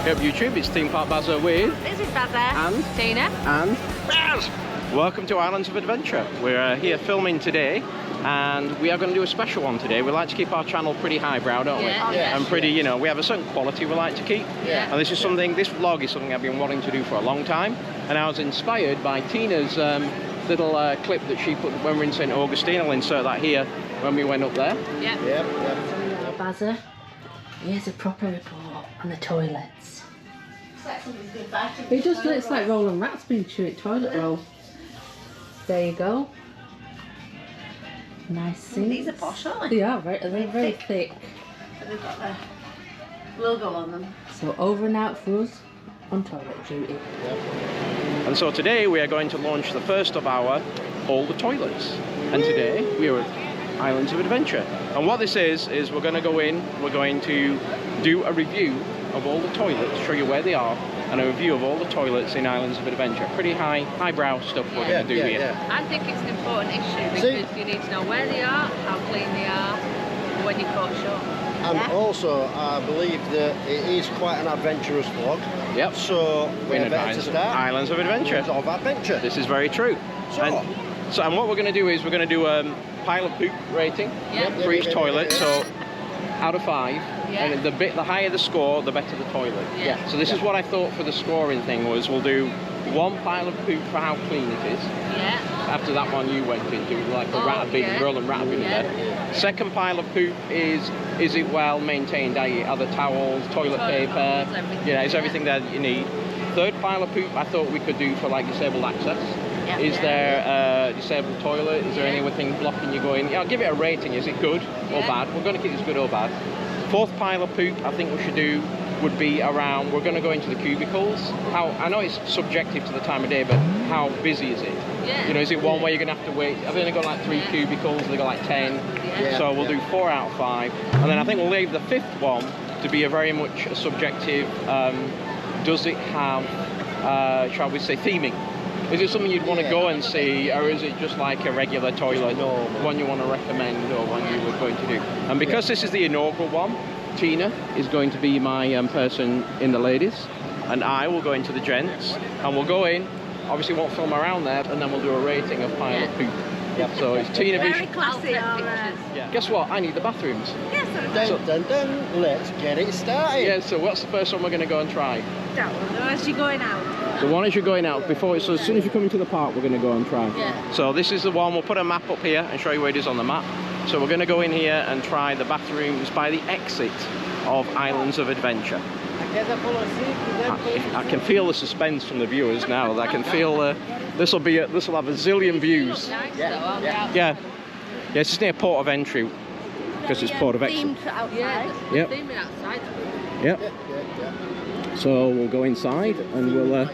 Here up YouTube, it's ThemeParkBazza with... This is Bazza. And? Tina. And? Baz! Welcome to Islands of Adventure. We're here filming today, and we are going to do a special one today. We like to keep our channel pretty highbrow, don't we? Yeah. And pretty, you know, we have a certain quality we like to keep. Yeah. And this is something, this vlog is something I've been wanting to do for a long time. And I was inspired by Tina's little clip that she put when we were in St. Augustine. I'll insert that here when we went up there. Yeah. Bazza, here's a proper report on the toilets. It just looks like rolling rats being chewed toilet roll. There you go. Nice sinks. These are posh, aren't they? They are, they're very thick. And they've got their logo on them. So over and out for us on toilet duty. And so today we are going to launch the first of our All the Toilets. And today we are at Islands of Adventure. And what this is we're going to go in, we're going to do a review of all the toilets, show you where they are, and a review of all the toilets in Islands of Adventure. Pretty highbrow stuff we're going to do here. I think it's an important issue because you need to know where they are, how clean they are, and when you're caught short. And also, I believe that it is quite an adventurous vlog. Yep. So we're better to start. Islands of Adventure. Of adventure. This is very true. And what we're going to do is we're going to do a pile of poop rating for each toilet. So out of 5. And the higher the score, the better the toilet. So this is what I thought for the scoring thing was we'll do 1 pile of poop for how clean it is. After that one you went into, like the rolling rat bin there. Second pile of poop is it well maintained? Are the towels, toilet paper? Is everything there that you need? Third pile of poop I thought we could do for like disabled access. Is there a disabled toilet? Is there anything blocking you going? I'll give it a rating. Is it good or bad? We're going to keep this good or bad. Fourth pile of poop I think we should do would be around, we're going to go into the cubicles. I know it's subjective to the time of day, but how busy is it? You know, is it one where you're going to have to wait? I've only got like 3 cubicles, they've got like 10. So we'll do 4 out of 5. And then I think we'll leave the 5th one to be a very much a subjective, does it have, shall we say, theming? Is it something you'd want to go and see, or is it just like a regular toilet, one you want to recommend, or one you were going to do? And because this is the inaugural one, Tina is going to be my person in the ladies, and I will go into the gents, and we'll go in, obviously won't film around there, and then we'll do a rating of pile of poop. So it's Tina Very classy. Guess what? I need the bathrooms. Let's get it started. So what's the first one we're going to go and try? As you're going out. The one as you're going out, so as soon as you come into the park, we're going to go and try. So this is the one, we'll put a map up here and show you where it is on the map. So we're going to go in here and try the bathrooms by the exit of Islands of Adventure. I can feel the suspense from the viewers now. I can feel this will have a zillion views. It's just near port of entry because it's port of exit. So we'll go inside and we'll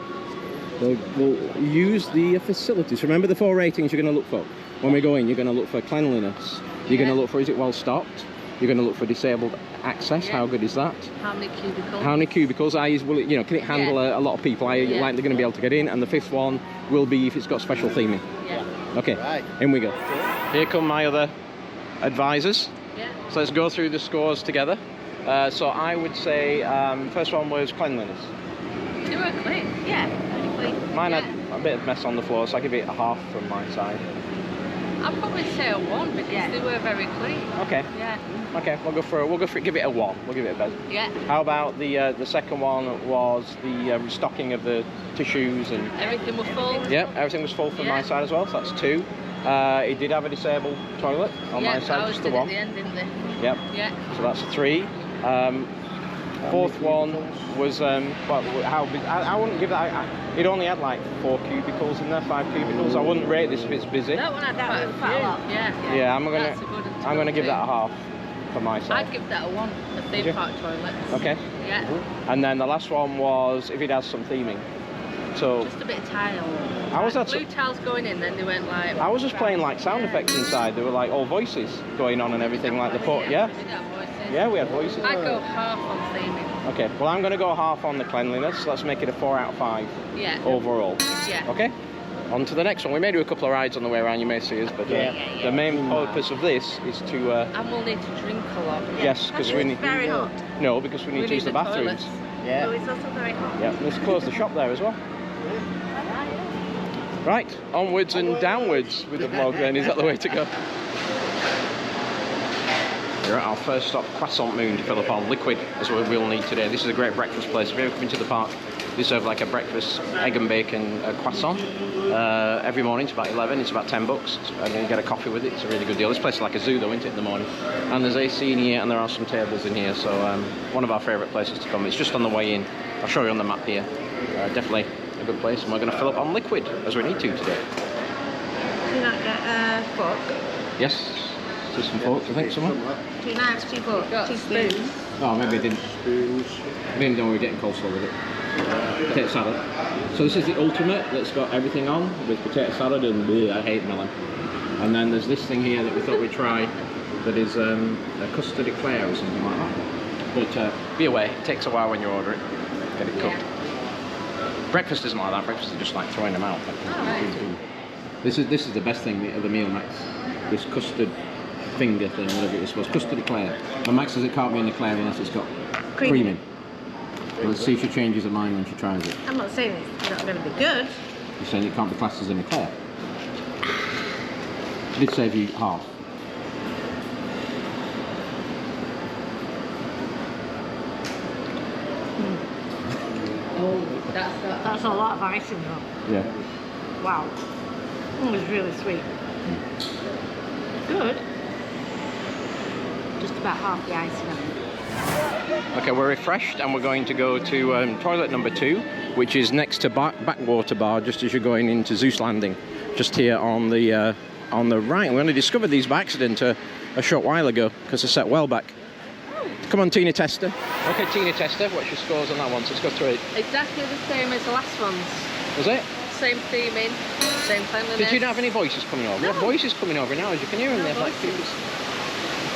use the facilities. Remember the 4 ratings you're going to look for when we go in. You're going to look for cleanliness. You're going to look for, is it well stocked? You're going to look for disabled access. How good is that? How many cubicles? How many cubicles? Can it handle a lot of people? Like they're going to be able to get in. And the 5th one will be if it's got special theming. Okay, in we go. Here come my other advisors. So let's go through the scores together. So I would say first one was cleanliness. They were clean. Pretty clean. Mine had a bit of mess on the floor, so I give it a half from my side. I'd probably say a 1 because they were very clean. Okay. Okay, we'll go for it. Give it a 1. We'll give it a bed. How about the second one was the restocking of the tissues and everything was full. Everything was full from my side as well. So that's 2. It did have a disabled toilet on my side, just the 1. At the end, didn't they? So that's a 3. 4th one was how big? I wouldn't give that. It only had like 4 cubicles in there, 5 cubicles. I wouldn't rate this if it's busy. That one had quite a lot. I'm gonna give that a half for my side. I'd give that a 1. The theme park toilets. Okay. And then the last one was if it has some theming. So just a bit of tile. Blue tiles going in, then they went like. I was just playing like sound effects inside. There were like all voices going on and everything, like the port. We had voices. I'd go half on theming. Okay, well I'm going to go half on the cleanliness. Let's make it a 4 out of 5 overall. Okay, on to the next one. We may do a couple of rides on the way around, you may see us, but the main purpose of this is to... and we'll need to drink a lot. Yes, because we need... very hot. No, because we need to use the bathrooms. Yeah. Oh, it's also very hot. Yeah, let's close the shop there as well. Right, onwards and downwards with the vlog then, is that the way to go? We're at our first stop, Croissant Moon, to fill up on liquid, as we'll need today. This is a great breakfast place. If you ever come into the park, they serve like a breakfast, egg and bacon croissant every morning. It's about 11, it's about 10 bucks, and you get a coffee with it. It's a really good deal. This place is like a zoo though, isn't it, in the morning? And there's AC in here, and there are some tables in here, so one of our favourite places to come. It's just on the way in. I'll show you on the map here. Definitely a good place, and we're going to fill up on liquid, as we need to today. Do you not get a fork? Yes, there's some forks, I think, somewhere. 2 knives, 2 forks, 2 spoons. Oh, maybe I didn't. Spoons. I didn't know we were getting coleslaw with it. Potato salad. So this is the ultimate that's got everything on, with potato salad and I hate melon. And then there's this thing here that we thought we'd try that is a custard eclair or something like that. But be aware, it takes a while when you order it. Get it cooked. Yeah. Breakfast isn't like that. Breakfast is just like throwing them out. Right. This is the best thing of the meal, Max. This custard finger thing, whatever it was supposed. Custard eclair. And Max says it can't be an eclair unless it's got cream in. Well, let's see if she changes her mind when she tries it. I'm not saying it's not going to be good. You're saying it can't be classed as an eclair. She did save you half. Oh, That's a lot of icing though. Yeah. Wow. It was really sweet. Good. Just about half the icing on it. Okay, we're refreshed and we're going to go to toilet number 2, which is next to Backwater Bar, just as you're going into Zeus Landing, just here on the right. We only discovered these by accident a short while ago because they're set well back. Come on, Tina Tester. Okay, Tina Tester, what's your scores on that one? So let's go through it. Exactly the same as the last ones. Was it? Same theming, same cleanliness. Did you not have any voices coming over? No. We have voices coming over now, as you can hear them. No They're like voices. people.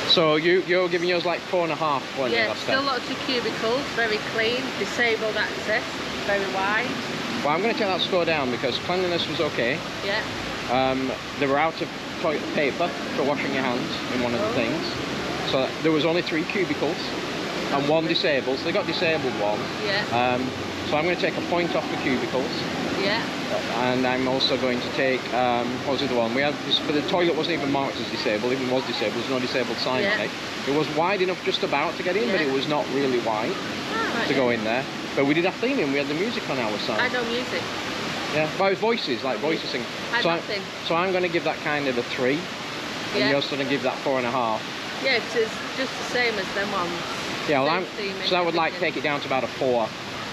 So you're giving yours like 4.5, weren't you, Yeah, last still time? lots of cubicles, very clean, disabled access, very wide. Well, I'm going to take that score down because cleanliness was okay. Yeah. They were out of toilet paper for washing your hands in one of the things. So there was only 3 cubicles and 1 disabled. So they got disabled one. Yeah. So I'm going to take a point off the cubicles. Yeah. And I'm also going to take, what was the other one? We had this, but the toilet wasn't even marked as disabled, even was disabled, there's no disabled sign on it. It was wide enough just about to get in, but it was not really wide to go in there. But we did have theming, we had the music on our side. I don't music. Yeah, well, it was voices, like voices singing. So I'm going to give that kind of a 3, and you're going to give that 4.5. Yeah, it's just the same as them ones. Yeah, well, Theming, so that would like everything. take it down to about a 4.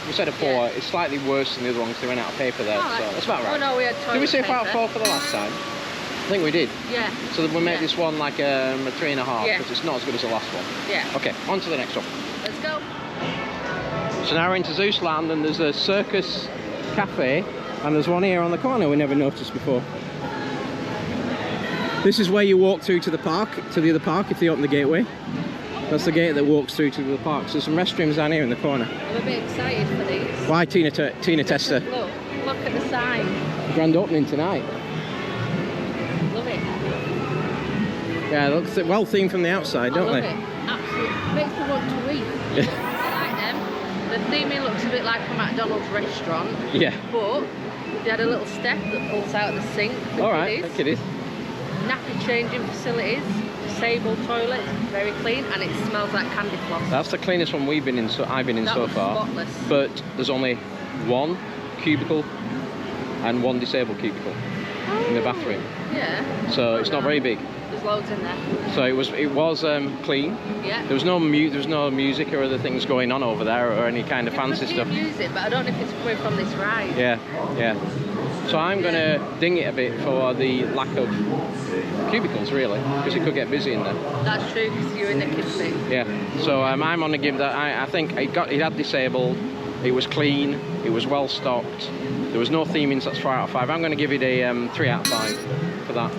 We said a 4, it's slightly worse than the other ones, they ran out of paper there, so that's about right. Oh no, we had toilet Did we say paper. 4 for the last time? I think we did. Yeah. So we made this one like a 3.5, Yeah. because it's not as good as the last one. Yeah. Okay, on to the next one. Let's go. So now we're into Zeus Land, and there's a circus cafe, and there's one here on the corner we never noticed before. This is where you walk through to the park, to the other park, if they open the gateway. That's the gate that walks through to the park. So there's some restrooms down here in the corner. I'm a bit excited for these. Why Tina Tester? Look at the sign. Grand opening tonight. Love it. Yeah, it looks well themed from the outside, don't I love they? it. Absolutely. Makes me want to eat. I like them. The theming looks a bit like a McDonald's restaurant. Yeah. But they had a little step that pulls out the sink. Alright, I think it is. Nappy changing facilities. Disabled toilet, very clean, and it smells like candy floss. That's the cleanest one I've been in so far. Spotless. But there's only 1 cubicle and 1 disabled cubicle in the bathroom. Yeah. So it's not very big. There's loads in there. So it was clean. Yeah. There was no music or other things going on over there or any kind of fancy stuff. Music, but I don't know if it's coming from this ride. Yeah, yeah. So I'm gonna ding it a bit for the lack of cubicles, really, because it could get busy in there. That's true, because you're in the kids bit. Yeah. So I'm gonna give that. I think it had disabled. It was clean. It was well stocked. There was no theming, so that's 4 out of 5. I'm gonna give it a 3 out of 5 for that.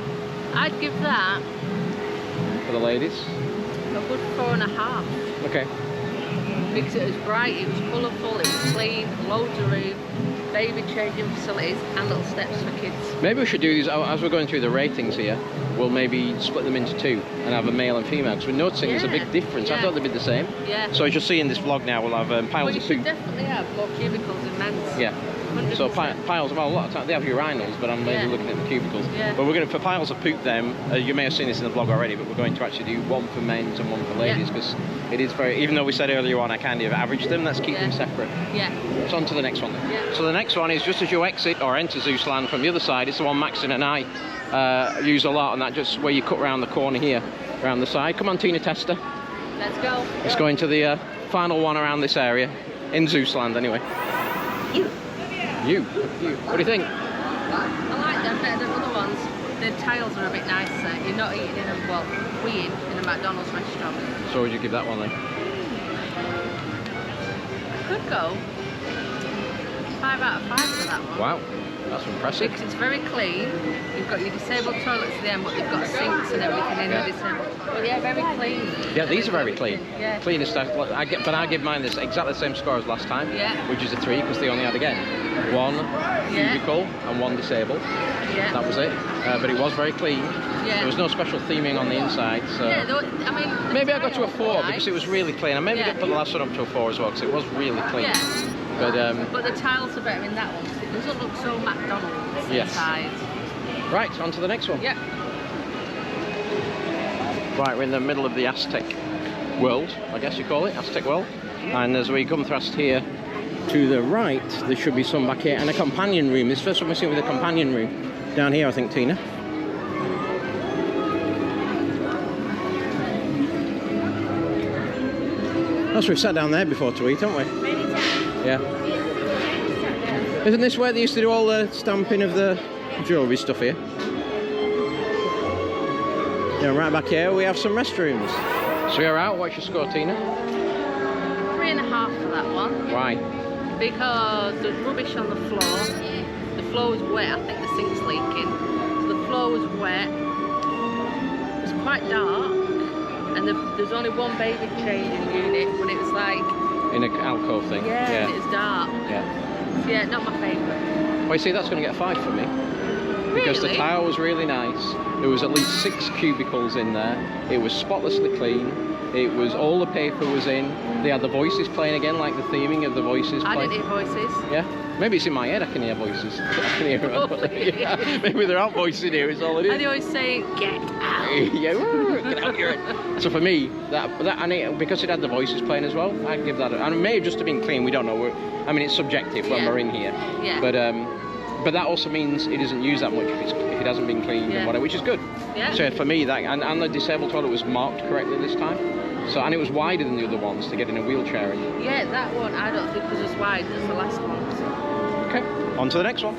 I'd give that For the ladies. a good 4.5. Okay. Because it was bright, it was colourful, it was clean, loads of room. baby changing facilities and little steps for kids. Maybe we should do these as we're going through the ratings here. We'll maybe split them into two and have a male and female, because we're noticing there's a big difference. I thought they'd be the same. Yeah. So as you'll see in this vlog now, we'll have piles you of should poop. definitely have more cubicles in men's. Yeah. 100%. So piles, well, a lot of times they have urinals, but I'm maybe looking at the cubicles. Yeah. But we're going to, for piles of poop then, you may have seen this in the vlog already, but we're going to actually do one for men's and one for ladies, because it is very, even though we said earlier on I kind of averaged them, let's keep them separate. Yeah. So on to the next one then. Yeah. So the next one is just as you exit or enter Zeusland from the other side. It's the one Maxon and I use a lot, and that just where you cut around the corner here, around the side. Come on, Tina Tester. Let's go. Let's go into the final one around this area, in Zeusland anyway. You. What do you think? I like them better than other ones. The tiles are a bit nicer. You're not eating in a, well, weird in a McDonald's restaurant. So would you give that one then? I could go 5 out of 5 for that one. Wow, that's impressive. Because it's very clean. You've got your disabled toilets at the end, but they've got sinks and everything in the disabled. But yeah, very clean. Yeah, these are very clean. Yeah. Cleanest stuff. But I give mine this exactly the same score as last time. Yeah. Which is a 3, because they only had again one cubicle and one disabled. Yeah. That was it. But it was very clean. Yeah. There was no special theming on the inside. So Yeah, I mean, maybe I got to a 4 nice. because it was really clean. And maybe I put the last one up to a 4 as well, because it was really clean. Yeah. But the tiles are better in that one, because it doesn't look so McDonald's inside. Right, on to the next one. Yep. Right, we're in the middle of the Aztec world, I guess you call it, Aztec world. And as we come past here to the right, there should be some back here, and a companion room. This first one we're seeing with a companion room. Down here, I think, Tina. That's we've sat down there before to eat, haven't we? Yeah. Isn't this where they used to do all the stamping of the jewellery stuff here? Yeah, right back here we have some restrooms. So you're out, what's your score, Tina? 3.5 for that one. Why? Because there's rubbish on the floor. The floor was wet, I think the sink's leaking. So the floor was wet. It's quite dark. And there's only one baby changing unit, but it was like... In an alcove thing? Yeah, and it was dark. Yeah. So yeah, not my favourite. Well, you see, that's going to get a 5 for me. Because the tile was really nice. There was at least 6 cubicles in there. It was spotlessly clean. It was, all the paper was in. They had the voices playing again, like the theming of the voices I playing. didn't hear voices. Yeah? Maybe it's in my head I can hear voices. I can hear them. Yeah. Maybe there aren't voices in here, it's all it is. And they always say, get out. Yeah, get out your head. So for me, that and because it had the voices playing as well, I'd give that and it may have just have been clean, we don't know. I mean, it's subjective when we're in here. Yeah. But that also means it isn't used that much if it hasn't been cleaned and whatever, which is good. Yeah. So for me, that and the disabled toilet was marked correctly this time. So, and it was wider than the other ones to get in a wheelchair in. Yeah, that one I don't think was as wide as the last one. So. Okay, on to the next one.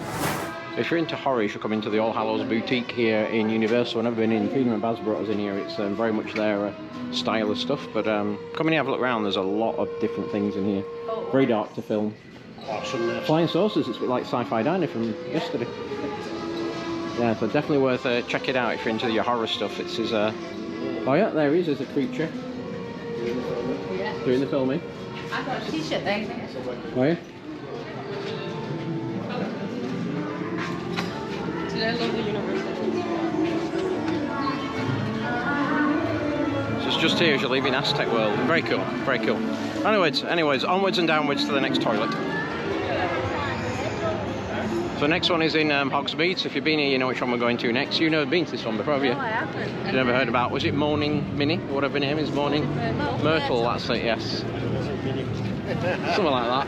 If you're into horror, you should come into the All Hallows Boutique here in Universal. I've never been in. ThemeParkBazza brought us in here. It's very much their style of stuff. But come in and have a look around. There's a lot of different things in here. Very dark to film. Awesome. Flying saucers. It's a bit like Sci-Fi Diner from yesterday. Yeah, so definitely worth check it out if you're into your horror stuff. It's his. Oh yeah, there he is. There's a creature. Yeah. Doing the filming. I've got a t-shirt there. Oh yeah. Did I love the universe? So it's just here as you're leaving Aztec World. Very cool, very cool. Anyways, onwards and downwards to the next toilet. So the next one is in Hogsmeade. So if you've been here, you know which one we're going to next. You've never been to this one before, have you? No, I haven't. You've never heard about, was it Morning Minnie? Whatever her name is, Morning? Myrtle, that's it, yes. Something like that.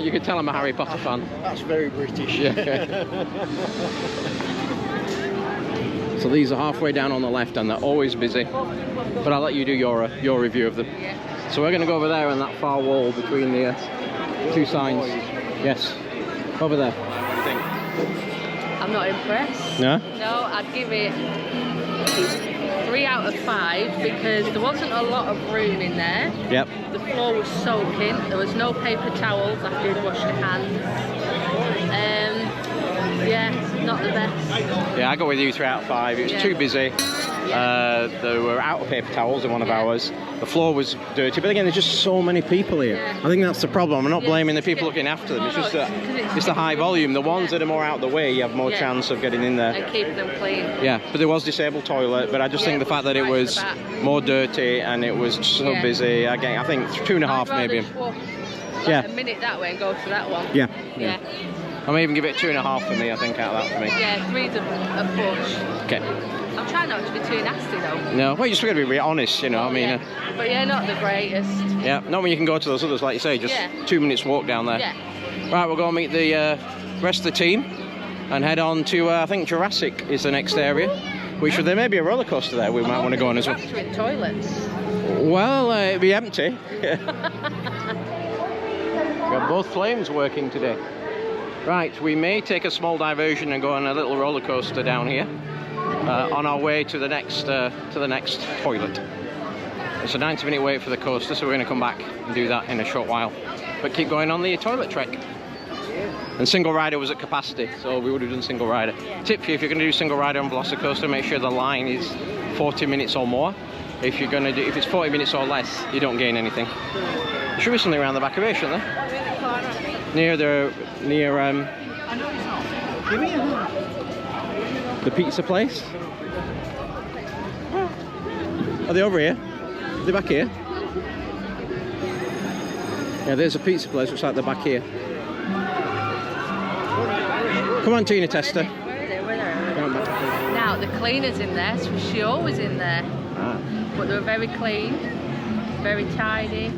You could tell I'm a Harry Potter fan. That's very British. Yeah. So these are halfway down on the left and they're always busy. But I'll let you do your review of them. Yeah. So we're going to go over there on that far wall between the two signs. Yes. Over there. What do you think? I'm not impressed. No? No, I'd give it 3 out of 5 because there wasn't a lot of room in there. Yep. The floor was soaking. There was no paper towels after you'd washed your hands. Yeah, not the best. Yeah, I go with you 3 out of 5. It was too busy. There were out of paper towels in one of ours. The floor was dirty, but again, there's just so many people here. I think that's the problem. I'm not blaming the people looking after them. It's just that it's the high volume. The ones that are more out of the way, you have more chance of getting in there. And keep them clean. Yeah, but there was disabled toilet, but I just think the fact that it was more dirty and it was so busy, I think 2.5 maybe. A minute that way and go to that one. Yeah. I may even give it 2.5 for me, I think, out of that for me. Yeah, 3's a push. Okay. I'm trying not to be too nasty though. No, well, you just got to be really honest, you know, I mean. But yeah, not the greatest. Yeah, not when you can go to those others, like you say, just 2 minutes walk down there. Yeah. Right, we'll go and meet the rest of the team and head on to, I think Jurassic is the next area, which there may be a roller coaster there we might want to go on as well. In toilets. Well, it'd be empty. We've got both flames working today. Right, we may take a small diversion and go on a little roller coaster down here on our way to the next toilet. It's a 90-minute wait for the coaster, so we're going to come back and do that in a short while. But keep going on the toilet trek. And single rider was at capacity, so we would have done single rider. Tip for you, if you're going to do single rider on Velocicoaster, make sure the line is 40 minutes or more. If it's 40 minutes or less, you don't gain anything. There should be something around the back of here, shouldn't there? Near the pizza place. Are they over here? Are they back here? Yeah, there's a pizza place, looks like they're back here. Come on, Tina Tester. Now, the cleaner's in there, so she's always in there. But they were very clean, very tidy,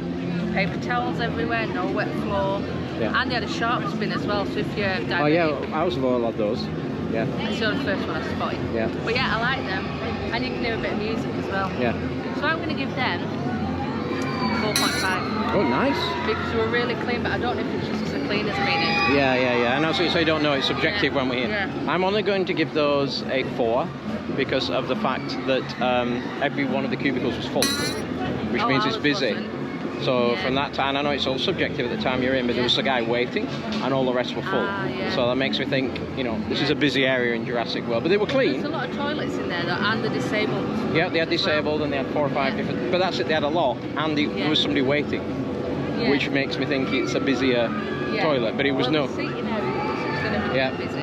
paper towels everywhere, no wet floor. Yeah. And they had a sharp spin as well, so if you're diabetic. Oh yeah, I was all had those. Yeah. That's the first one I spotted. Yeah. But yeah, I like them. And you can hear a bit of music as well. Yeah. So I'm going to give them 4.5. Oh, nice. Because they were really clean, but I don't know if it's just the cleaners meaning. Yeah. And also, so you don't know, it's subjective when we're here. Yeah. I'm only going to give those a 4 because of the fact that every one of the cubicles was full, which means it's busy. So from that time, I know it's all subjective at the time you're in, but there was a guy waiting and all the rest were full. So that makes me think, you know, this is a busy area in Jurassic World, but they were clean. There's a lot of toilets in there though, and the disabled. Yeah, they had disabled and they had 4 or 5 different, but that's it, they had a lot, and there was somebody waiting, which makes me think it's a busier toilet, but it was no. Busy.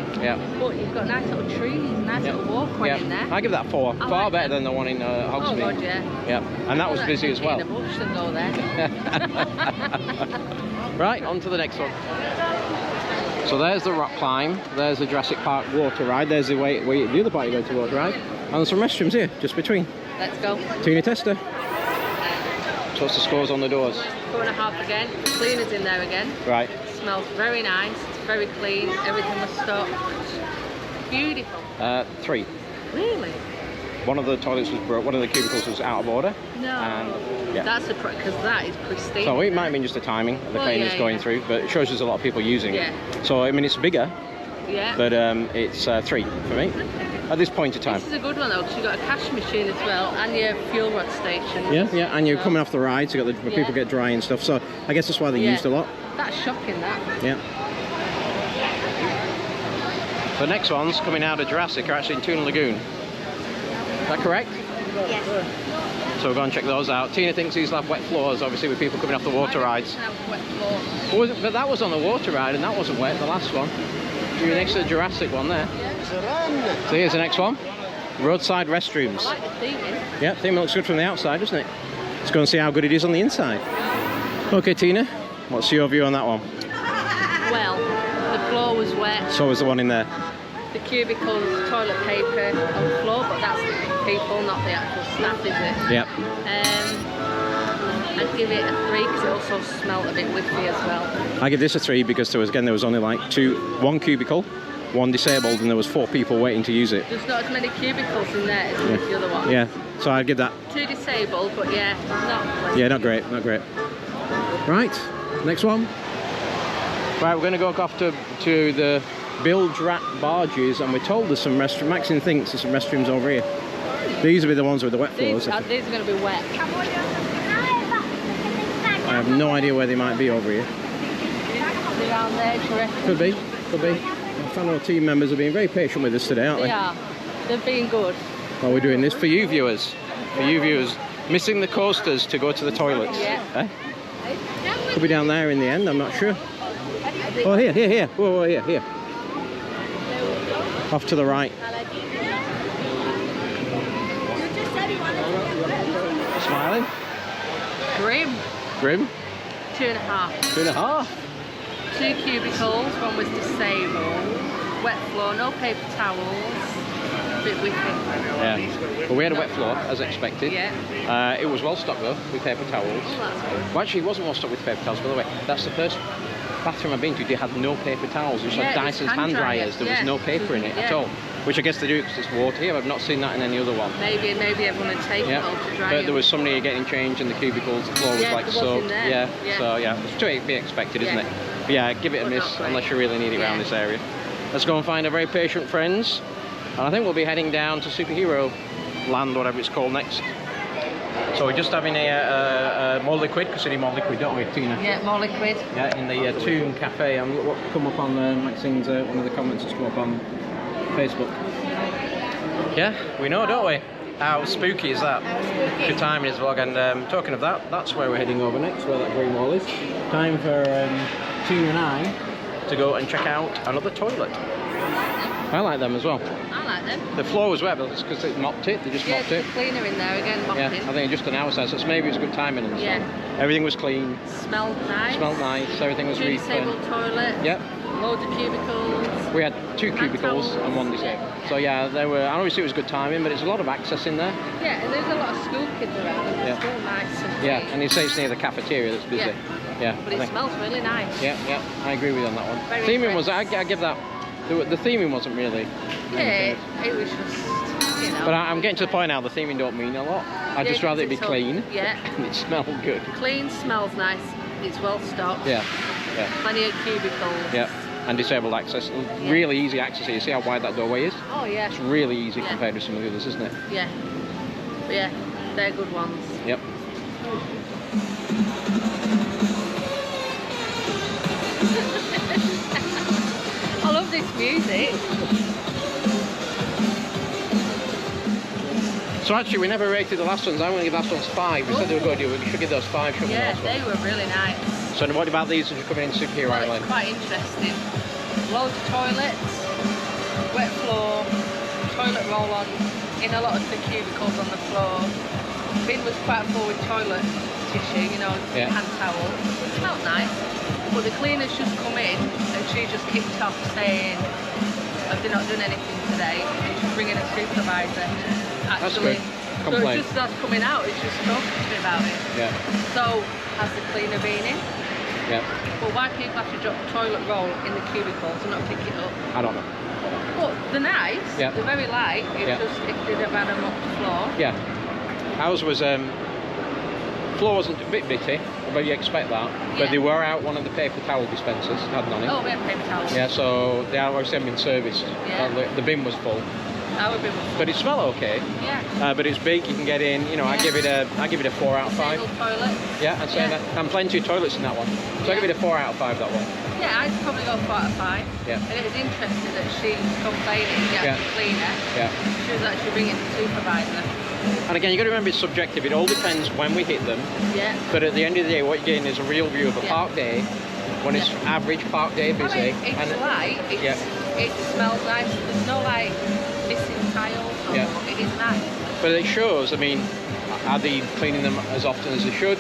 But you've got nice little trees, nice little walkway in there. I give that 4. Far better than the one in Hogsmeade. Oh God, yeah. And that was busy as well. In a bush and go there. Right, on to the next one. So there's the rock climb. There's the Jurassic Park water ride. There's the the other part you go to water ride. And there's some restrooms here, just between. Let's go. Tina Tester. So what's the scores on the doors? 4.5 again. Cleaners in there again. Right. Smells very nice. Very clean, everything was stocked. Beautiful. 3. Really? One of the toilets was broke, one of the cubicles was out of order. No. And, that's because that is pristine. So it might have been just the timing of the cleaners going through, but it shows there's a lot of people using it. So I mean it's bigger. Yeah. But it's 3 for me at this point in time. This is a good one though, because you've got a cash machine as well, and your fuel rod station. Yeah, and you're coming off the ride, so you got the people get dry and stuff. So I guess that's why they used a lot. That's shocking, that. Yeah. The next ones coming out of Jurassic are actually in Toon Lagoon. Is that correct? Yes. So we'll go and check those out. Tina thinks these will have wet floors, obviously, with people coming off the water rides. Wet floor. But that was on the water ride, and that wasn't wet, the last one. You're next to the Jurassic one there. So here's the next one. Roadside restrooms. I like the theming. Yeah, theming looks good from the outside, doesn't it? Let's go and see how good it is on the inside. Okay, Tina, what's your view on that one? Well, the floor was wet. So was the one in there. The cubicles, toilet paper on the floor, but that's the people, not the actual staff, is it? Yep. I'd give it a 3 because it also smelled a bit whiffy as well. I give this a 3 because there was only like 1 cubicle, 1 disabled, and there was 4 people waiting to use it. There's not as many cubicles in there as with the other one. Yeah, so I'd give that 2 disabled, but not great. Right, next one. Right, we're going to go off to the bilge rat barges, and we're told there's some restrooms. Maxine thinks there's some restrooms over here. These will be the ones with the wet floors. These are going to be wet. I have no idea where they might be over here. Around there, do you reckon? Could be. Our fellow team members have been very patient with us today, aren't they? They are. They've been good. Well, we're doing this for you viewers. For you viewers. Missing the coasters to go to the toilets. Yeah. Eh? Could be down there in the end, I'm not sure. Oh, here. Whoa, here. Off to the right. Smiling? Grim. Grim? 2.5. 2.5. 2 cubicles, one was disabled. Wet floor, no paper towels. Bit wicked. Yeah. Well, we had a wet floor, as expected. Yeah. It was well stocked though, with paper towels. Oh, that's good. Well, actually, it wasn't well stocked with paper towels, by the way. That's the first bathroom I've been to. They had no paper towels. It was like Dyson's hand dryers. There was no paper in it at all. Which I guess they do because it's water here. I've not seen that in any other one. Maybe everyone had taken it all to dry. But there was somebody getting changed in the cubicles. The floor was like soaked. Yeah. So yeah, it's to be expected, isn't it? But yeah, give it a miss unless you really need it around this area. Let's go and find our very patient friends. And I think we'll be heading down to Superhero Land, whatever it's called, next. So we're just having a more liquid, because we need more liquid, don't we, Tina? Yeah, more liquid. Yeah, in the Tomb Cafe. And look what come up on Maxine's, one of the comments has come up on Facebook. Yeah, we know, don't we? How spooky is that? Good time in his vlog. And talking of that, that's where we're heading over next, where that green wall is. Time for Tina and I to go and check out another toilet. I like them as well. I like them. The floor was wet, but it's because they mopped it. They just mopped it. Yeah, cleaner in there again, mopping. Yeah, I think just an hour so maybe it was good timing and stuff. Everything was clean. Smelled nice. Smelled nice. Everything was really clean. 2 disabled toilets. Yep. Loads of cubicles. We had 2 cubicles and 1 disabled. So yeah, they were. Obviously it was good timing, but it's a lot of access in there. Yeah, and there's a lot of school kids around. And it's still nice and yeah, and you say it's near the cafeteria that's busy. Yeah. But it smells really nice. Yeah, I agree with you on that one. Very theming was. I give that. The theming wasn't really. Yeah, it was just. You know. But I'm getting to the point now. The theming don't mean a lot. I'd just rather it be clean. Yeah. And it smelled good. Clean, smells nice. It's well stocked. Yeah. Plenty of cubicles. Yeah. And disabled access. Really easy access here. You see how wide that doorway is? Oh yeah. It's really easy compared to some of the others, isn't it? Yeah. But yeah, they're good ones. Yep. I love this music. So actually, we never rated the last ones. I'm going to give the last ones 5. We said they were good. We should give those 5, shouldn't we? Yeah, they were really nice. So what about these as you're coming in Superhero Island? It's quite interesting. Loads of toilets, wet floor, toilet roll-ons, in a lot of the cubicles on the floor. Bin was quite full with toilet tissue, you know, hand towel. It smelled nice. But the cleaner's just come in and she just kicked off saying, have they not done anything today? And she's bringing a supervisor. Actually. That's good. So it's just that's coming out, it's just talking to me about it. Yeah. So, has the cleaner been in? Yeah. But why people have to drop the toilet roll in the cubicles and not pick it up? I don't know. But they're nice, they're very light, it's just if they'd have had a mopped floor. Yeah. Ours was, floor wasn't a bit bitty, but you expect that. But they were out one of the paper towel dispensers, hadn't on it. Oh, we had paper towels. Yeah, so they obviously haven't been serviced. Yeah. The bin was full. Our bin was full. But it smelled okay. Yeah. But it's big, you can get in, you know, I give it a 4 out of 5. Single toilet. Yeah, I'd say that. And plenty of toilets in that one. So I give it a 4 out of 5, that one. Yeah, I'd probably go 4 out of 5. Yeah. And it was interesting that she was complaining, the cleaner. Yeah. She was actually bringing the supervisor. And again, you've got to remember it's subjective. It all depends when we hit them. Yeah. But at the end of the day, what you're getting is a real view of a park day. When it's average park day busy. I mean, it's light, it smells nice. There's no like missing tiles or it is nice. But it shows, I mean, are they cleaning them as often as they should?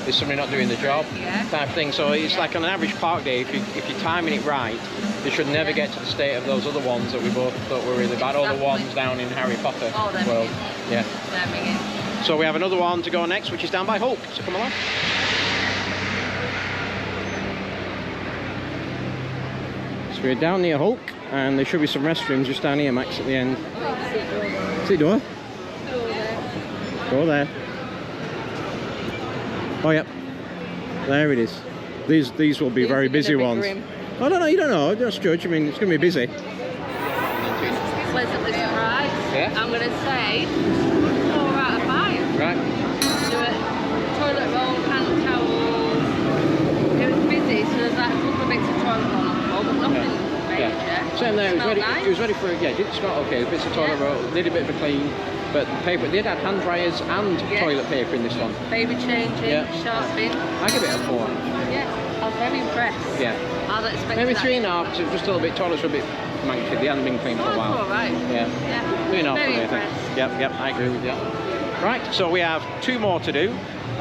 Is somebody not doing the job? Type of thing. So it's like on an average park day, if you're timing it right, they should never get to the state of those other ones that we both thought were really bad. All the ones down in Harry Potter world. Yeah. So we have another one to go next, which is down by Hulk. So come along. So we're down near Hulk, and there should be some restrooms just down here, Max, at the end. See the door? Go there. Oh, yep. There it is. These will be very busy ones. I don't know, you don't know, just judge. I mean, it's going to be busy. Pleasantly surprised. Yeah? I'm going to say 4 out of 5. Right. Do it. Toilet roll, hand towels. It was busy, so there's like a couple of bits of toilet roll on the floor, but nothing major. Same there, it was ready, nice. it was ready for, did it smell okay? Bits of toilet roll, did a bit of a clean. But paper, they had hand dryers and toilet paper in this one. Baby changing, sharp bin. I give it a 4. Yeah, I was very impressed. Yeah. I was expecting Maybe that. 3.5, so just a little bit. Toilets were a bit manky. They hadn't been cleaned for a while. All right. Yeah. 3.5 Very for me, I impressed. think. Yep, I agree with you. Right, so we have 2 more to do.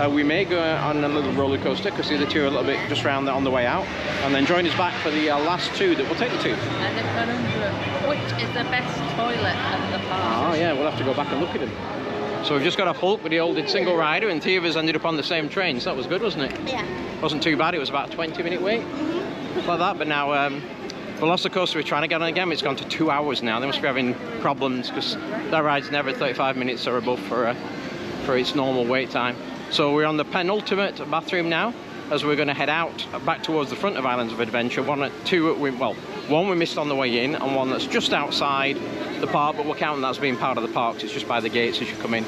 We may go on a little roller coaster because the other 2 are a little bit just round there on the way out, and then join us back for the last 2 that we'll take you to. And the conundrum, which is the best toilet at the park? Oh yeah, we'll have to go back and look at them. So we've just got off Hulk with the old single rider, and 3 of us ended up on the same train, so that was good, wasn't it? Yeah. Wasn't too bad. It was about a 20-minute wait, like that. But now Velocicoaster, we're trying to get on again. It's gone to 2 hours now. They must be having problems because that ride's never 35 minutes or above for its normal wait time. So we're on the penultimate bathroom now, as we're going to head out back towards the front of Islands of Adventure. One we missed on the way in, and one that's just outside the park, but we're counting that as being part of the park. It's just by the gates as you come in.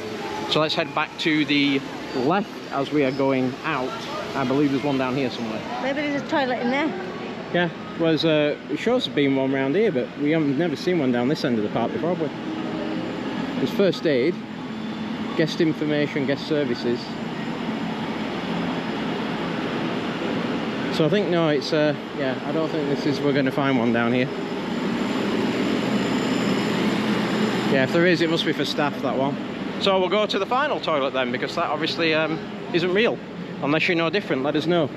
So let's head back to the left as we are going out. I believe there's one down here somewhere. Maybe there's a toilet in there. Yeah, well, it shows there being one around here, but we haven't never seen one down this end of the park before, have we? There's first aid, guest information, guest services. So I think, no, it's, yeah, I don't think we're going to find one down here. Yeah, if there is, it must be for staff, that one. So we'll go to the final toilet then, because that obviously isn't real. Unless you know different, let us know.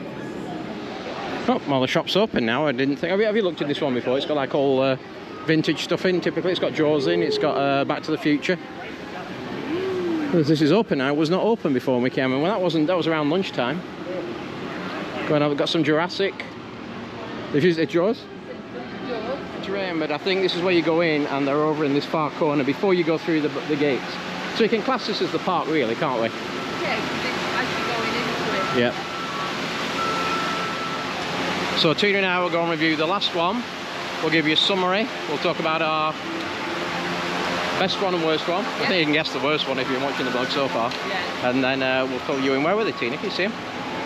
Oh, well, the shop's open now. I didn't think... Have you looked at this one before? It's got like all vintage stuff in, typically. It's got Jaws in, it's got Back to the Future. This is open now. It was not open before we came in. Well, that was around lunchtime. Go and have got some Jurassic. Is it Jaws? Terrain, but I think this is where you go in, and they're over in this far corner before you go through the gates. So you can class this as the park, really, can't we? Yeah, because it's actually going into it. Yeah. So Tina and I will go and review the last one. We'll give you a summary. We'll talk about our best one and worst one. I think you can guess the worst one if you're watching the vlog so far. Yeah. And then we'll fill you in. Where were they, Tina? Can you see them?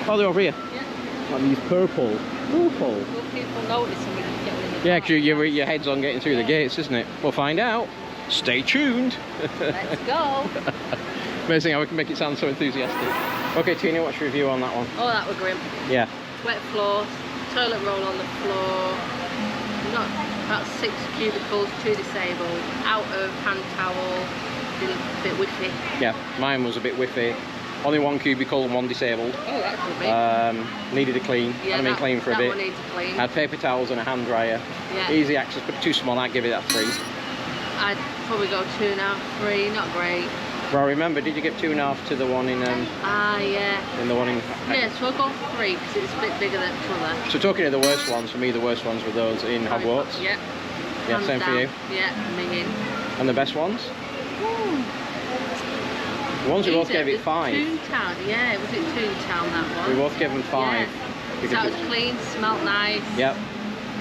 Oh, they're over here. Yeah. Like these purple. Will people notice when we get in the Yeah, because your head's on getting through the gates, isn't it? We'll find out. Stay tuned. Let's go. Amazing how we can make it sound so enthusiastic. Okay, Tina, what's your review on that one? Oh, that were grim. Yeah. Wet floors, toilet roll on the floor, not about 6 cubicles, 2 disabled, out of hand towel, a bit whiffy. Yeah, mine was a bit whiffy. Only 1 cubicle and 1 disabled. Oh, that's rubbish. Needed a clean. Yeah, I've been clean for a that bit. one needs a clean. Had paper towels and a hand dryer. Yeah. Easy access, but too small. I'd give it a 3. I'd probably go 2 now, 3, not great. Well, remember, did you get 2.5 to the one in? Yeah. In the one in. Yeah, so I'll go 3 because it's a bit bigger than other. So talking of the worst ones, for me the worst ones were those in Hogwarts. Yeah. Yeah, Hands same down. for you. Yeah, minging. And the best ones? The ones we both gave it 5. Toontown, yeah, was it Toontown that one? We both gave them 5. Yeah. So it was clean, smelled nice. Yep.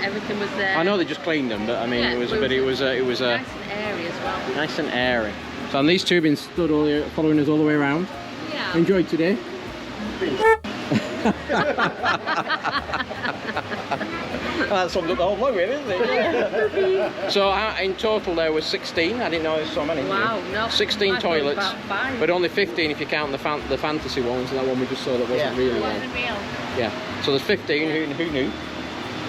Everything was there. I know they just cleaned them, but I mean Yeah, it was nice a and airy as well. nice and airy. So and these 2 have been stood following us all the way around. Yeah. Enjoyed today. That summed up the whole vlog, really, isn't it? So in total there was 16. I didn't know there was so many. Wow, no. 16 I thought it was toilets, about 5. but only 15 if you count the fantasy ones. And that one we just saw that wasn't really one. Yeah. So there's 15. Who knew?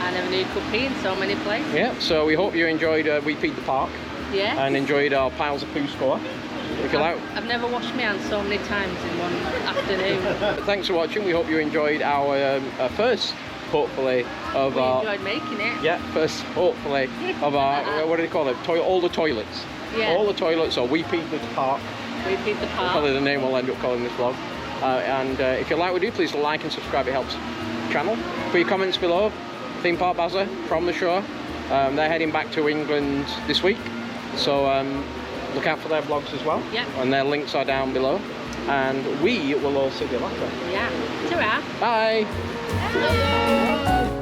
I never knew you could pee in so many places. Yeah. So we hope you enjoyed We Peed the Park Yeah. and enjoyed our piles of poo score. If you like. I've never washed my hands so many times in one afternoon. Thanks for watching. We hope you enjoyed our first, hopefully, of We our. enjoyed making it. Yeah, first, hopefully, of our. What do they call it? All the toilets. Yeah. All the toilets. Or We Peed the Park. We peed the park. Probably the name we'll end up calling this vlog. And if you like what we do, please like and subscribe. It helps the channel. Put your comments below. ThemeParkBazza from the show. They're heading back to England this week, so look out for their vlogs as well. Yeah. And their links are down below. And we will all see you later. Yeah. Ta-ra. Bye. Hello.